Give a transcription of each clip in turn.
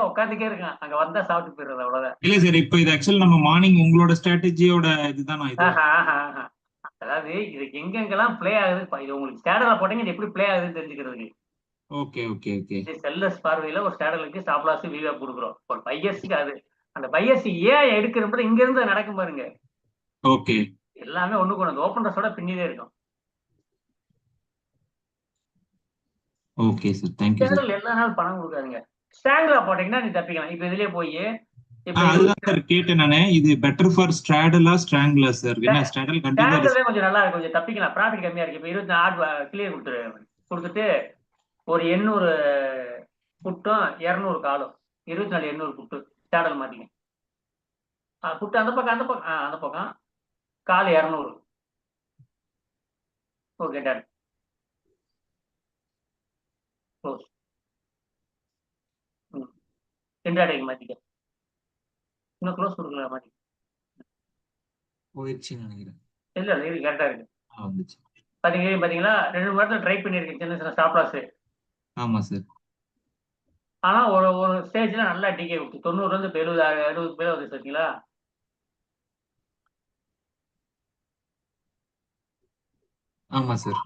உட்காந்துக்கே இருக்கான். அங்க வந்தா சாப்பிட்டு போயிடுறது அவ்வளவுதான். இல்ல சார், இப்ப இது ஆக்சுவல் நம்ம மார்னிங் உங்களோட ஸ்ட்ராட்டஜியோட இதுதான் இது. அதாவது இதுக்கு எங்கெங்கெல்லாம் பிளே ஆகுது இது உங்களுக்கு ஸ்டேடர்ல போட்டீங்க, இது எப்படி பிளே ஆகுதுன்னு தெரிஞ்சுக்கிறதுக்கு. Okay okay okay. இது செல்லர்ஸ் பார்வையில ஒரு ஸ்டேடலுக்கு ஸ்டாப் லாஸ் விவா கொடுக்குறோம். ஒரு பையர்ஸ்க்கு அது அந்த பையர்ஸ் ஏன் எடுக்கிறோம் இங்க இருந்து நடக்கும் பாருங்க. ஓகே. எல்லாமே ஒண்ணுக்கு ஒண்ணு ஓப்பனர்ஸோட பின்னிலே இருக்கும். Okay sir, thank you sir. ஸ்டேடல் எல்லா நாள் பணம் கொடுக்காதுங்க. ஸ்டாங்ல போட்டீங்கன்னா நீ தப்பிக்கலாம். இப்ப இதுலயே போய் அதுதான் சார் கேட்டேன் நானு. இது பெட்டர் ஃபார் ஸ்ட்ராடலா ஸ்ட்ராங்லா சார்? என்ன ஸ்ட்ராடல் கண்டிப்பா கொஞ்சம் நல்லா இருக்கும், கொஞ்சம் தப்பிக்கலாம், ப்ராஃபிட் கம்மியா இருக்கு. இப்ப 24 கிளியர் கொடுத்துட்டு ஒரு 800 புட்டும் 200 காலும் 24 800 புட்டு ஸ்டாடல் மாத்திங்க. புட்டு அந்த பக்கம் அந்த பக்கம் கால் 200. Okay done. க்ளோஸ். இன்ட்ராடேக்கு மாத்திக்க. இன்னும் க்ளோஸ் கொடுக்கல மாத்தி. போயிடுச்சுன்னு நினைக்கிறேன். இல்ல இது கரெக்டா இருக்கு. வந்துச்சு. பாத்தீங்களா 2 மணி நேரத்துல ட்ரை பண்ணிருக்கேன் சின்ன சின்ன ஸ்டாப் லாஸ். ஆமா சார். ஆனா ஒரு ஸ்டேஜ்ல நல்லா டிகே விட்டு 90 இருந்து 70 பேர் வந்து சரிங்களா. ஆமா சார்.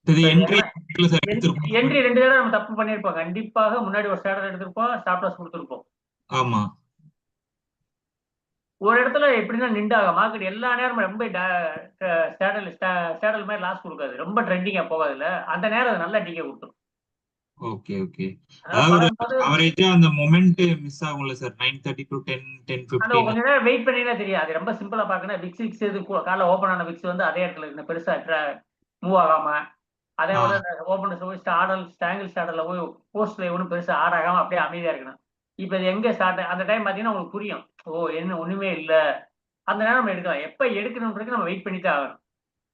என்ட்ரி 2 தடவை நம்ம தப்பு பண்ணிருப்போம். கண்டிப்பாக முன்னாடி ஒரு ஸ்டாடர் எடுத்திருப்போம், ஸ்டாப் லாஸ் கொடுத்திருப்போம். ஆமா. ஒரு இடத்துல எப்படின்னா நின்றாக மார்க்கெட் எல்லா நேரமும் ரொம்ப ஸ்டாடல் மாதிரி லாஸ் கொடுக்காது, ரொம்ப ட்ரெண்டிங்கா போகாதுல்ல, அந்த நேரம் நல்லா டிகே கொடுத்துரும். Okay okay. அவரேஜா அந்த மொமெண்ட் மிஸ் ஆகும்ல சார். 9:30 to 10:15 கொஞ்ச நேரம் வெயிட் பண்ணீங்கன்னா தெரியும். அது ரொம்ப சிம்பிளா பாக்கணும். விக்ஸ் இது காலைல ஓபன் ஆன விக்ஸ் வந்து அதே இடத்துல இருக்கு, பெருசா மூவ் ஆகாம. அதே போல ஓபன் ஸ்டாங்கிள் ஸ்டார்டர்ல போய் போஸ்ட்ல ஒன்றும் பெருசா ஆட் ஆகாம அப்படியே அமைதியா இருக்கணும். இப்ப இது எங்க ஸ்டார்ட் அந்த டைம் பாத்தீங்கன்னா உங்களுக்கு புரியும். ஓ என்ன ஒண்ணுமே இல்ல, அந்த நேரம் நம்ம எடுக்கலாம். எப்ப எடுக்கணும்ன்றது நம்ம வெயிட் பண்ணிட்டு ஆகணும்.